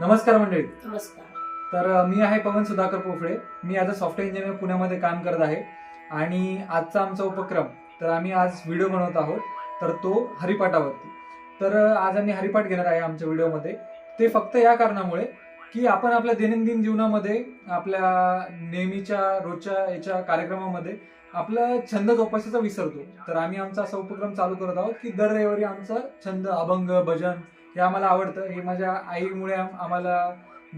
नमस्कार मंडळी. नमस्कार. तर मी आहे पवन सुधाकर पोफळे. मी ॲज अ सॉफ्टवेअर इंजिनियर पुण्यामध्ये काम करत आहे आणि आजचा आमचा उपक्रम तर आम्ही आज व्हिडिओ बनवत आहोत, तर तो हरिपाठावरती. तर आज आम्ही हरिपाठ घेणार आहे आमच्या व्हिडिओमध्ये. ते फक्त या कारणामुळे की आपण आपल्या दैनंदिन जीवनामध्ये आपल्या नेहमीच्या रोजच्या याच्या कार्यक्रमामध्ये आपला छंद जोपासायचा विसरतो. तर आम्ही आमचा असा उपक्रम चालू करत आहोत की दर रविवारी आमचा छंद अभंग भजन हे आम्हाला आवडतं. हे माझ्या आईमुळे आम्हाला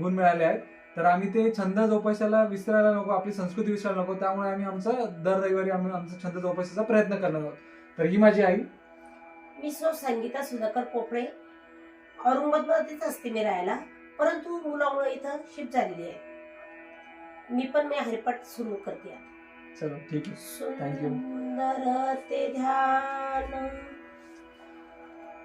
गुण मिळाले आहेत. तर आम्ही ते छंद जोपासायला विसरायला नको, आपली संस्कृती विसरायला नको. त्यामुळे आम्ही दर रविवारी आम्ही आमचा छंद जोपासायचा प्रयत्न करणार आहोत. तर ही माझी आई. मी संगीता सुधाकर पोपळे. औरंगाबादमध्येच असते मी राहायला, परंतु मुलामुळे इथं शिफ्ट झालेली आहे. मी हरिपाठ सुरू करते आता. चलो ठीक आहे. थँक्यू. सुंदर ते ध्यान,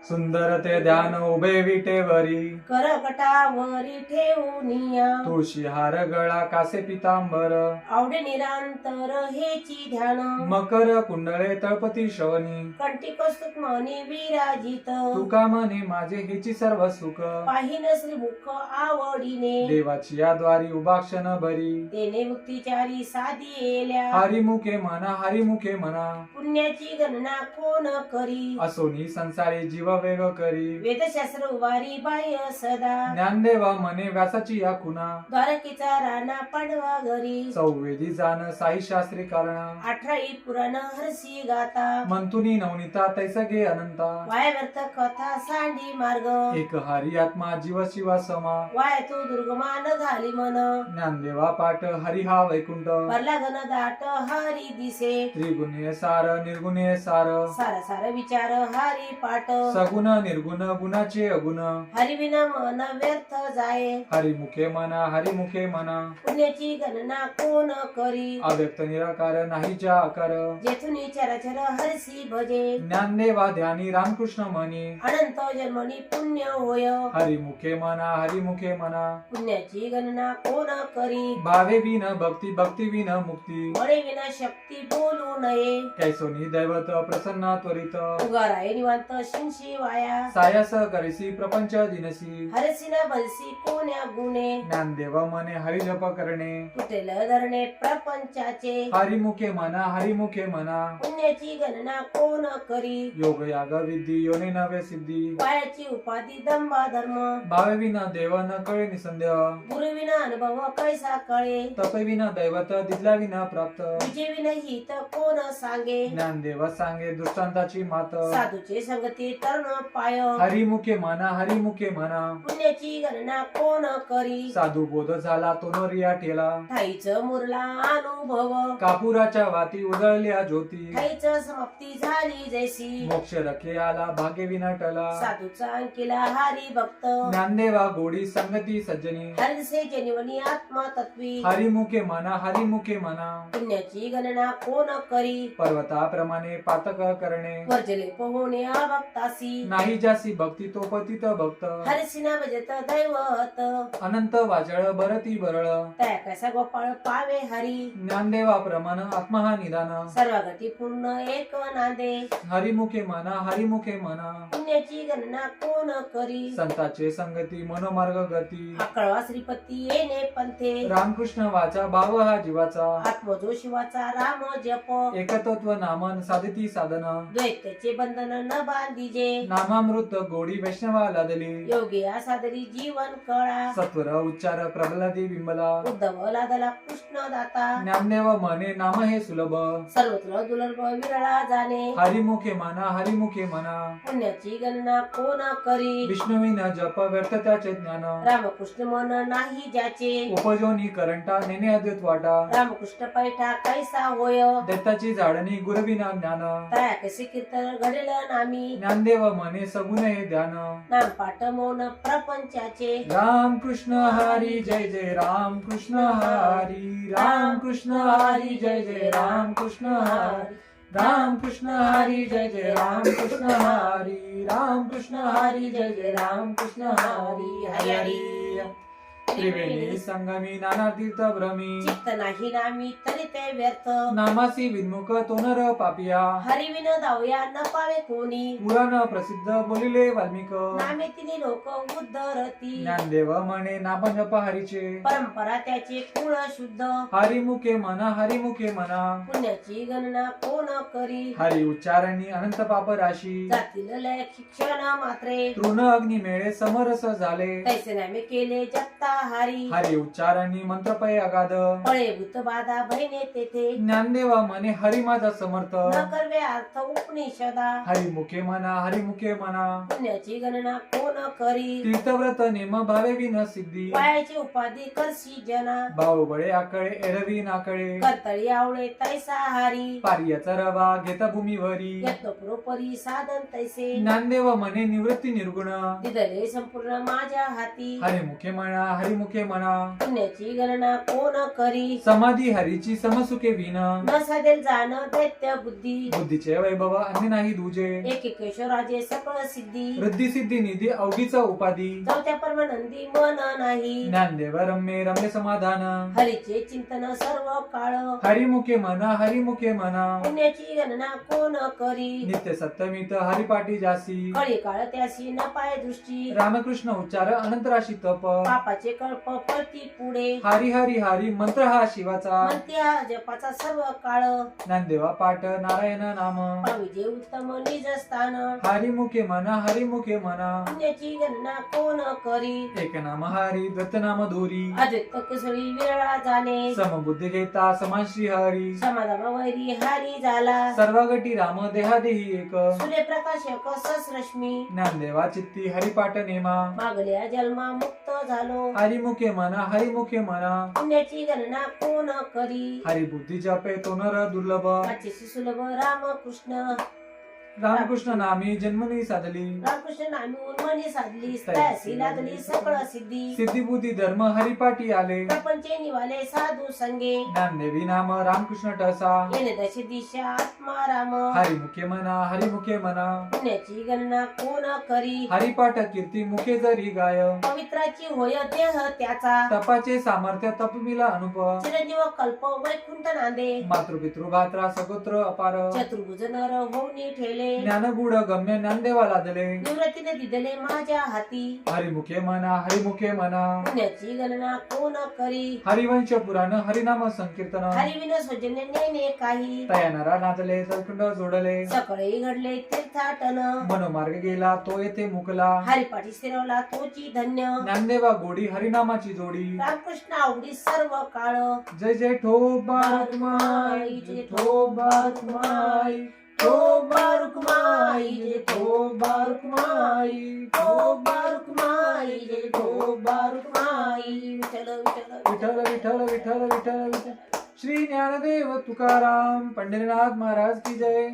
सुंदर ते ध्यान उभे विटेवरी, करकटावरी ठेवूनिया, तुळशी हार गळा कासे पितांबर, आवडे निरांतर हेची ध्यान, मकर कुंडळे तळपती श्रवणी, कंठी कौस्तुभ मनी विराजित, तुका म्हणे माझे हेची सर्व सुख, पाहिन श्रीमुख आवडीने, देवाची या द्वारी उभाक्षण बरी, तेने मुक्तिचारी साधी येल्या, हरिमुखे म्हणा हरिमुखे म्हणा, पुण्याची गणना कोण करी, असोनी संसारी जीव वेग करी, वेदशास्त्र उभारी बाह्य सदा, ज्ञानदेवा म्हणे व्यासाची या खुना, द्वारकेचा राणा पांडवा घरी, चौवेदी जाण साई शास्त्री कारणा, 18 पुराण हरसी गाता, मंथुनी नवनीता तैसगे अनंता, वाय व्यर्थ कथा सांडी मार्ग, एक हरी आत्मा जीव शिवा समा, वाय तू दुर्गमान झाली मन, ज्ञानदेवा पाठ हरी हा वैकुंठ, भरला घन दाट हरी दिसे, त्रिगुणे सार निर्गुणे सार, सारा सार विचार हरी पाठ, सगुण निर्गुण गुणाचे अगुण, हरिविना मन व्यर्थ जाये, हरिमुखे म्हणा हरिमुखे म्हणा, पुण्याची गणना कोण करी, अव्यक्त निराकार नाही ज्या आकार, जेथून चराचर हरसी भजे, ज्ञानदेवा ध्यानी रामकृष्ण म्हणी, अनंत जन्मनी पुण्य होय, हरिमुखे म्हणा हरिमुखे म्हणा, पुण्याची गणना कोण करी, भावे विन भक्ती भक्ती विन मुक्ती, बळे विना शक्ती बोलू नये, कैसोनी दैवत प्रसन्ना त्वरित, उगाराय निवांत शिंशी वाया, सायास करिसी प्रपंच दिनसी, हरसिना बलसी कोण्या गुणे, ज्ञानदेव म्हणे हरिजप करणे, तुटेल धरणे प्रपंचाचे, हरिमुखे म्हणा हरिमुखे म्हणा, पुण्याची गणना कोण करी, योग याग विद्धी योने नवे सिद्धी, पायाची उपाधी दंबा धर्म, भावे विना देव न कळे निसंदेह, गुरुविना अनुभव कैसा कळे, तपे विना दैवत दिसल्या विना प्राप्त, विजय विना हित कोण सांगे, ज्ञानदेव सांगे दृष्टांताची मात, साधूचे संगती तरुण पाय, हरिमुखे म्हणा हरिमुखे म्हणा, पुण्याची गणना कोण करी, साधू बोध झाला तो न रिया ठेला, ठाईच मुरला अनुभव, कापुराच्या वाती उजळल्या ज्योती, ठाईच समाप्ती झाली जैसी, मोक्ष रखे आला भाग्य विना टला, साधूचा अंकिला हरी भक्त, ज्ञानदेवा गोडी संगती सज्जनी, हरिसे जनिवनी आत्मा तत्वी, हरिमुखे म्हणा हरिमुखे म्हणा, पुण्याची गणना कोण करी, पर्वताप्रमाणे पातक करणे, वर्जले पोहोणे अभक्तासी, नाही जासी भक्ती तो पतित भक्त, हरिसिना भजत दैवत, अनंत वाजळ भरती बरळ, त्या कसा गोपाळ पावे हरी, ज्ञानदेवा प्रमाण आत्मा हा निदान, सर्वगती पूर्ण एक नांदे, हरिमुखे म्हणा हरिमुखे म्हणा, पुण्याची गणना कोण करी, संताचे संगती मनोमार्ग गती, आकळवा श्रीपती येणे पंथे, रामकृष्ण वाचा भाव हा जीवाचा, आत्मजो शिवाचा राम जप, एकतत्व नामन साधिती साधन, द्वैताचे बंधन न बांधिजे, नामामृत गोडी वैष्णवा लादली, योगी सादरी जीवन कळा, सत्वर उच्चार प्रबलादी बिंबला, उद्धव लादला कृष्ण दाता, ज्ञानदेव म्हणे नाम हे सुलभ, सर्वत्र दुर्लभ विरळा जाणे, हरिमुखे म्हणा हरिमुखे म्हणा, पुण्याची गणना कोण करी, विष्णुविन जप व्यर्थ त्याचे ज्ञान, रामकृष्ण मन नाही ज्याचे, उपजोनी करंटा नेणे अद्वैत वाटा, रामकृष्ण पैठा कैसा होय, दत्ताची झाडणी गुरविना ज्ञान, तया कसे कीर्तन घडेल नामी, ज्ञानदेव म्हणे सगुण हे ध्यान, नाम पाठ मौन प्रपंचाचे, राम कृष्ण हरी जय जय राम कृष्ण हरी, राम कृष्ण हरी जय जय राम कृष्ण हरी, राम कृष्ण हरी जय जय राम कृष्ण हरी, राम कृष्ण हरी जय जय राम कृष्ण हरी, हरी हरी. त्रिवेणी संगमी नाना तीर्थ भ्रमी चित्त नाही नामी तरी ते व्यर्थ नामासी विन्मुख तोनर पापिया हरिविन दावया न पावे कोणी पुराण प्रसिद्ध बोलिले वाल्मिक नामे तिने लोक उद्धरती ज्ञानदेव म्हणे नाम जप हरीचे परंपरा त्याचे कुळ शुद्ध हरिमुखे म्हणा हरिमुखे म्हणा पुण्याची गणना कोण करी हरी उच्चारणी अनंत पाप राशी जातील लय शिक्षण मात्रे तृण अग्नी मेळे समरस झाले तैसे नामे केले जगता हारी हरी उच्चारणी मंत्रपय अगाध फळे भूत बाधा बहिणे तेथे ज्ञानदेवा म्हणे हरी माझा समर्थ न करवे अर्थ उपनिषदा हरिमुखे म्हणा हरिमुखे म्हणा पुण्याची गणना कोण करी तीर्थव्रत नेम भावे विन सिद्धी पायाची उपाधी करशी जना बाहुबळे आकळे एरवी नाकळे करतळी आवळे तैसा हारी पारियाचा रवा घेता भूमीवरी यत्न पुरोपरी साधन तैसे ज्ञानदेव म्हणे निवृत्ती निर्गुण दिदले संपूर्ण माझ्या हाती हरिमुखे म्हणा हरिमुखे म्हणा पुण्याची गणना कोण करी समाधी हरीची समसुखे विन न साधेल जाण दैत्य बुद्धी बुद्धीचे वैभव अन्य नाही दुजे एक केशवराजे सकळ सिद्धी वृद्धी सिद्धी निधी अवघीचा उपाधी चौथ्या परमानंदी मन नाही ज्ञानदेव रम्ये रम्य समाधान हरीचे चिंतन सर्व काळ हरिमुखे म्हणा हरिमुखे म्हणा पुण्याची गणना कोण करी नित्य सप्तमीत हरिपाठी जासी कळी काळ त्यासी न पाय दृष्टी रामकृष्ण उच्चार अनंत राशी तप पापाचे कल्प पळती पुढे हरी हरी हरी मंत्र हा शिवाचा म्हणत्या जपाचा सर्व काळ ज्ञानदेवा पाठ नारायण नाम विजय उत्तम निज स्थान हरिमुखे म्हणा हरिमुखे म्हणा पुण्याची गणना कोण करी एक नाम हरी दत्त नाम दोरी अद्वैत कुसळी वेळा जाणे समबुद्धी घेता समान श्री हरी समाधान वैरी हारी झाला सर्व गटी राम देहादेही एक सूर्यप्रकाशक रश्मी ज्ञानदेवा चित्ती हरिपाठ नेमा मागल्या जन्मा मुक्त झालो हरिमुखे म्हणा हरिमुखे म्हणा पुण्याची गणना कोण करी हरिबुद्धी जपे तो नर दुर्लभ वाचेसी सुलभ रामकृष्ण रामकृष्ण नामी जन्मनी साधली रामकृष्ण नामी उन्मनी साधली तयासी लादली सकळ सिद्धी सिद्धी बुद्धी धर्म हरिपाठी आले प्रपंचे निवाले साधू संगे ज्ञानदेवी नाम रामकृष्ण टसा येणे दश दिशा आत्मा राम हरिमुखे म्हणा हरिमुखे म्हणा पुण्याची गणना कोण करी हरिपाठ कीर्ती मुखे जरी गाय पवित्राची होय देह त्याचा तपाचे सामर्थ्य तपमिला अनुप चिरंजीव कल्प वैकुंठ नांदे मातृपितृ भात्रा सगोत्र अपार चतुर्भुज नर होऊनी ठेले ज्ञानगुड गम्य ज्ञानदेवा लादले निवृत्तीने दिदले माझ्या हाती हरिमुखे म्हणा हरिमुखे म्हणा पुण्याची गणना कोण करी हरिवंश पुराण हरिनाम संकीर्तन हरिविन सौजन्य नेणे काही तयानारा नाचले तलखंड जोडले सकाळी घडले तीर्थाटन मनोमार्ग गेला तो येथे मुकला हरिपाठी स्थिरवला तोची धन्य ज्ञानदेवा गोडी हरिनामाची जोडी रामकृष्ण आवडी सर्व काळ जय जय ठोबा रुक्माई जय ठोबा रुक्माई ठोबा रुक्माई जय ठोबा रुक्माई ठोबा रुक्माई जय ठोबा रुक्माई विठ्ठल विठ्ठल विठ्ठल विठ्ठल विठ्ठल विठ्ठल विठ्ठल श्री ज्ञानदेव तुकाराम पंढरीनाथ महाराज की जय.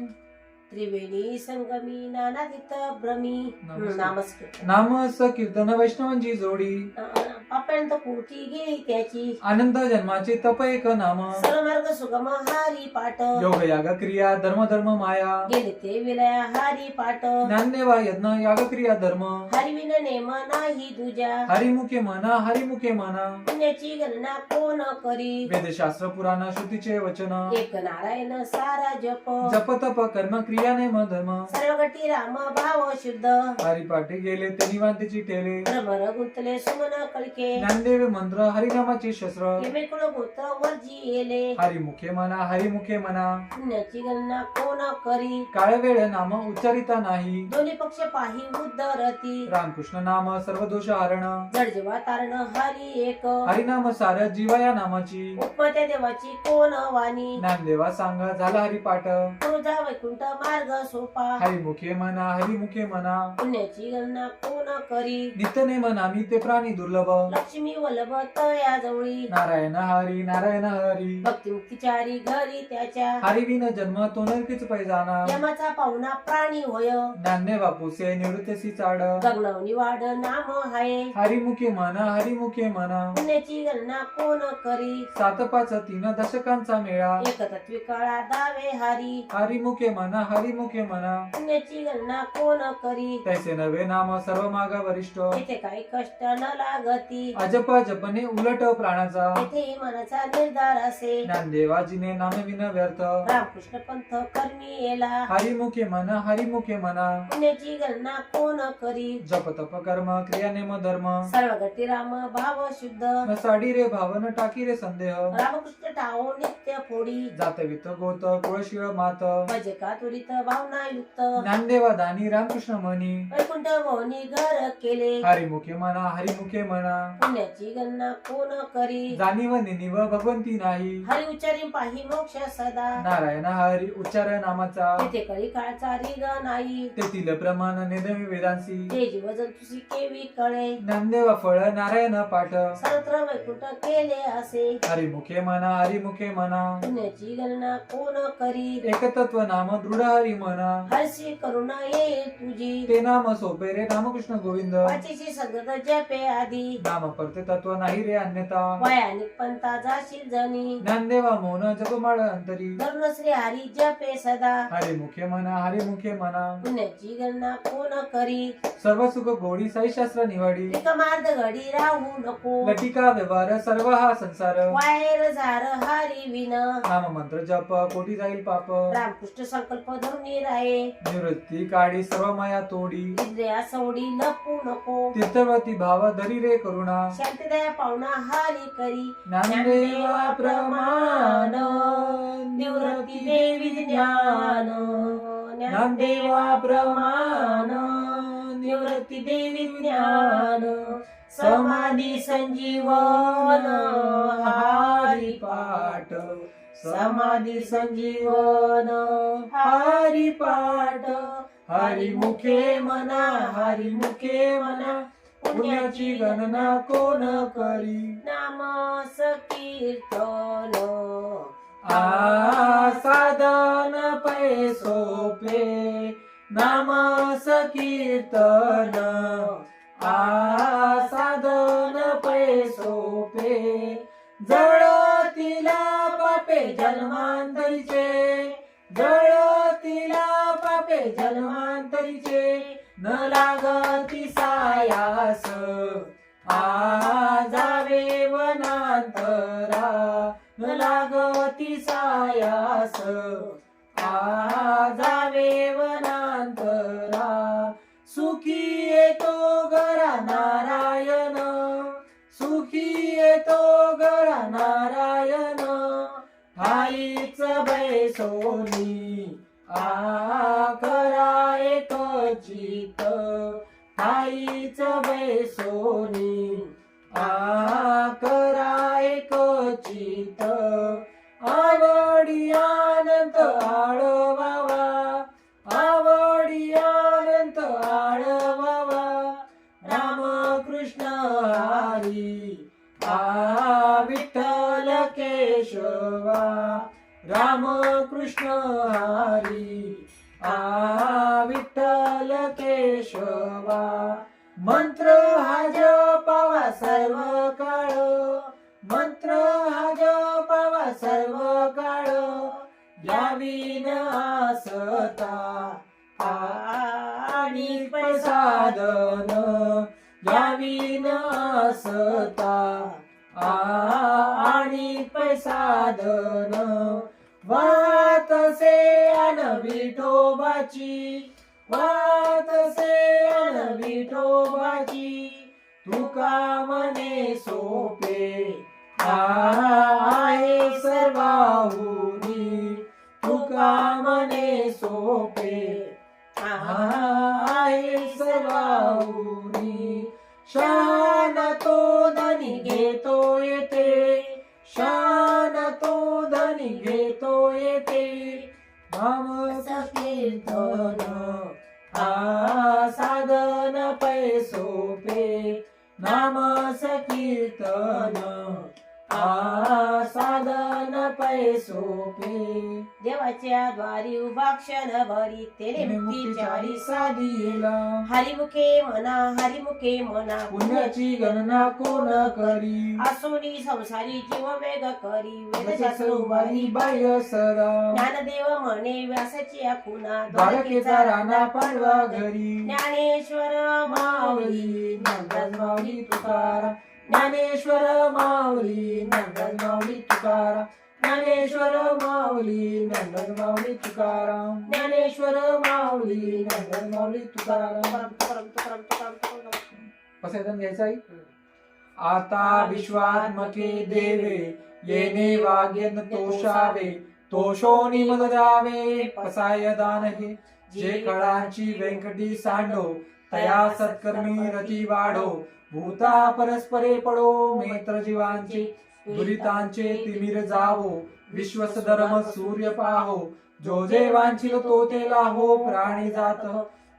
त्रिवेणी संगमी नानादित भ्रमी नामस्कृत नामस कीर्तन वैष्णवांची जोडी पाप्यांत कोटी गेली त्याची आनंद जन्माचे तप एक नाम सर्वमार्ग सुगम हारी पाठ योग याग क्रिया धर्म धर्म माया गेले ते विलया हारी पाठ ज्ञानदेवा यज्ञ याग क्रिया धर्म हरिविन नेम नाही दुजा हरिमुखे म्हणा हरिमुखे म्हणा पुण्याची गणना कोण करी वेदशास्त्र पुराण श्रुतीचे वचन एक नारायण सारा जप जप तप कर्म क्रिया नेम धर्म सर्व गटी राम भाव शुद्ध हरिपाठी गेले ते निवांतीची टेले भ्रमर गुंतले सुमन कळके ज्ञानदेव मंत्र हरिनामाचे शस्त्र यमेकुळ गोत्र वर्जी येले हरिमुखे म्हणा हरिमुखे म्हणा पुण्याची गणना कोण करी काळ वेळ नाम उच्चारिता नाही दोन्ही पक्ष पाही उद्धरती रामकृष्ण नाम सर्व दोष हरण जडजीवा तारण हरी एक हरिनाम सार जीवा या नामाची उपमत्या देवाची कोण वाणी ज्ञानदेवा सांग झाला हरिपाठ तुझा वैकुंठ मार्ग सोपा हरिमुखे म्हणा हरिमुखे म्हणा पुण्याची गणना कोण करी नित्य नेम नामी ते प्राणी दुर्लभ लक्ष्मी वल्लभ तया जवळी नारायण हरी नारायण हरी भक्ती मुक्तीचारी घरी त्याच्या हरिविन जन्म तो नरकीच पैजाना यमाचा पाहुणा प्राणी होय ज्ञानदेवा पुसे निवृत्तसी चाड गगनवनी वाड नाम हाय हरिमुखे म्हणा हरिमुखे म्हणा पुण्याची गणना कोण करी 7-5-3 दशकांचा मेळा एक तत्वी काळा दावे हारी हरिमुखे म्हणा हरिमुखे म्हणा पुण्याची गणना कोण करी तैसे नवे नाम सर्व माग वरिष्ठ येथे काही कष्ट न लागती जाती अजप जपणे उलट प्राणाचा तेथे मनाचा निर्धार असे ज्ञानदेवाजीने नामविन व्यर्थ रामकृष्ण पंथ कर्मी येला हरिमुखे म्हणा पुण्याची गणना कोण करी जप तप कर्म क्रिया नेम धर्म सर्व गती राम भाव शुद्ध न साडी रे भावन टाकी रे संदेह रामकृष्ण टाओ नित्य फोडी जातवित गोत कुळशिळ मात भजे का तुरित भावना युक्त ज्ञानदेवा दानी रामकृष्ण म्हणी वैकुंठ मोहनी घर केले हरिमुखे म्हणा पुण्याची गणना कोण करी जाणीव निनिव भगवंती नाही हरी उच्चारी पाही मोक्ष सदा नारायण हरी उच्चार नामाचा तेथे कळी काळचा रिग नाही तेथील प्रमाण नेदमी वेदांसी ते जीव जंतुसी केवी कळे ज्ञानदेवा फळ नारायण पाठ सर्वत्र वैकुंठ केले असे हरिमुखे म्हणा पुण्याची गणना कोण करी एकतत्व नाम दृढ हरी म्हणा हरशी करुणा येईल तुझी ते नाम सोपे रे रामकृष्ण गोविंद वाचीची संगत जपे आधी नाम परते तत्व नाही रे अन्यता वयानिक पंथा जाशील जणी ज्ञानदेवा मौन जपमाळ अंतरी धरून श्री हरी जपे सदा हरिमुखे म्हणा पुण्याची गणना कोण करी सर्व सुख गोडी साई शास्त्र निवाडी मार्ग घडी राहू नको लटिका व्यवहार सर्व हा संसार वायर झार हरी विन नाम मंत्र जप कोटी जाईल पाप रामकृष्ण संकल्प धरून राहे निवृत्ती काढी सर्व माया तोडी इंद्रिया सवडी लपू नको तीर्थवती भाव धरी रे करुणा शांती दया पाहुणा हरी करी ज्ञानदेवा प्रमाण निवृत्ती देवी ज्ञान ज्ञानदेवा प्रमाण निवृत्ती देवी ज्ञान समाधी संजीवन हरी पाठ समाधी संजीवन हरी पाठ हरिमुखे म्हणा पुण्याची गणना कोण करी नाम संकीर्तन साधन पै सोपे नाम संकीर्तन साधन पै सोपे जळतीला पापे जन्मांतरीचे न लागती सायास जावे वनांतरा न लागती सायास जावे वनांतरा सुखी येतो घरा नारायण आईच बैसोनी करा एक चित आईच बैसोनी करा एक चित आवडी अनंत आळवावा रामकृष्ण हरी विठ्ठल केशवा रामकृष्ण हरी विठ्ठल केशवा मंत्र हा जपावा सर्व काळ यावीन आसता आणि पैसादन यावीन आसता आणि पैसादन वातसे अन विठोबाची तुका मने सोपे आहे सर्वाहुनी तुका मने सोपे आहे सर्वाहुनी शान तो धनी घेतो येते नाम संकीर्तन साधन पै सोपे नाम संकीर्तन साधन पै सोपे देवाच्या द्वारी उभा क्षण भरी तेने मुक्तीचारी साधीला हरिमुखे म्हणा पुण्याची गणना कोण करी आसोनी संसारी जीव वेग करी वेदशास्त्र उभारी बाह्य सरा ज्ञानदेव म्हणे व्यासाची आखुना द्वारकेचा राणा पांडवा घरी ज्ञानेश्वर माऊली माऊली तुकारा ज्ञानेश्वर माऊली ज्ञानराज माऊली तुकाराम, ज्ञानेश्वर माऊली ज्ञानराज माऊली तुकाराम, ज्ञानेश्वर माऊली ज्ञानराज माऊली तुकाराम. कसं येतं घ्यायचं आहे? आता विश्वात्मके देवे येणे वाग्यन तोषावे, तोषोनी मद द्यावे पसाय दान हे. जे कळांची व्यंकटी सांडो तया सत्कर्मी रती वाढो, भूता परस्परे पडो मेत्र जीवांचे, दुरितांचे तिमिर जावो विश्वस धर्म सूर्य पाहो, जो जे वांछिल तो ते लाहो प्राणी जात.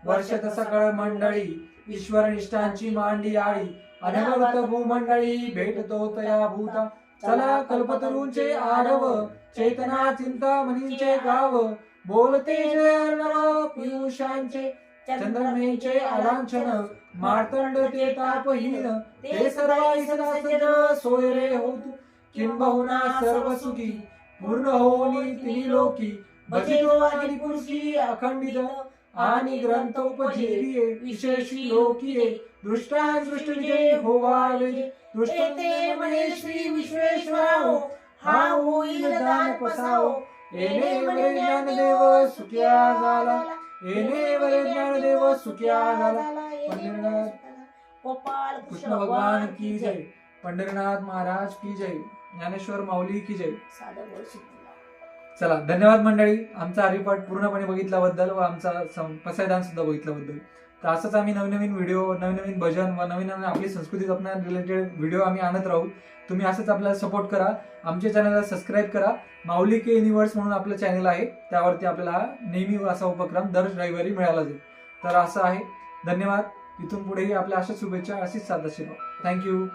वर्षत सकळ मंडळी ईश्वर निष्ठांची मांडी आळी, अनवरत भूमंडळी भेटतो तया भूता. चला कल्पतरूंचे आडव चेतना चिंतामणींचे गाव, बोलते जय अर्णव पियुषांचे चंद्रमेचे आलांछन, मार्तंड ते तापहीन ते सर्वाई सदा सज्जन सोय रे होतु. किंबहुना सर्व सुखी पूर्ण होनी तिन्ही लोकी, भजितो आदि पुरुषी अखंडित आणि ग्रंथ उपजीविये विशेषी लोकिये. दृष्टादृष्ट विजय होवावे दृष्टे म्हणे श्री विश्वेश्वराव, हा होईल दान पसाव. येणे वरे ज्ञानदेव सुख्या झाला, येणे वरे ज्ञानदेव सुख्या झाला. पंढरीनाथ गोपाल कृष्ण भगवान की जय, पंढरीनाथ महाराज की जय, ज्ञानेश्वर माऊली की जय. चला धन्यवाद मंडळी, आमचा हरिपाठ पूर्णपणे बघितल्याबद्दल व आमचा पसायदान सुद्धा बघितल्याबद्दल. तर असंच आम्ही नवीन व्हिडिओ, नवीन भजन व नवीन आपली संस्कृती जपण्या रिलेटेड व्हिडिओ आम्ही आणत राहू. तुम्ही असंच आपल्याला सपोर्ट करा. आमच्या चॅनलला सबस्क्राईब करा. माऊली के युनिवर्स म्हणून आपलं चॅनल आहे, त्यावरती आपल्याला नेहमी असा उपक्रम दर रविवारी मिळाला जाईल. तर असं आहे. धन्यवाद. इथून पुढेही आपल्या अशा शुभेच्छा, अशीच साथ आशीर्वाद. थँक्यू.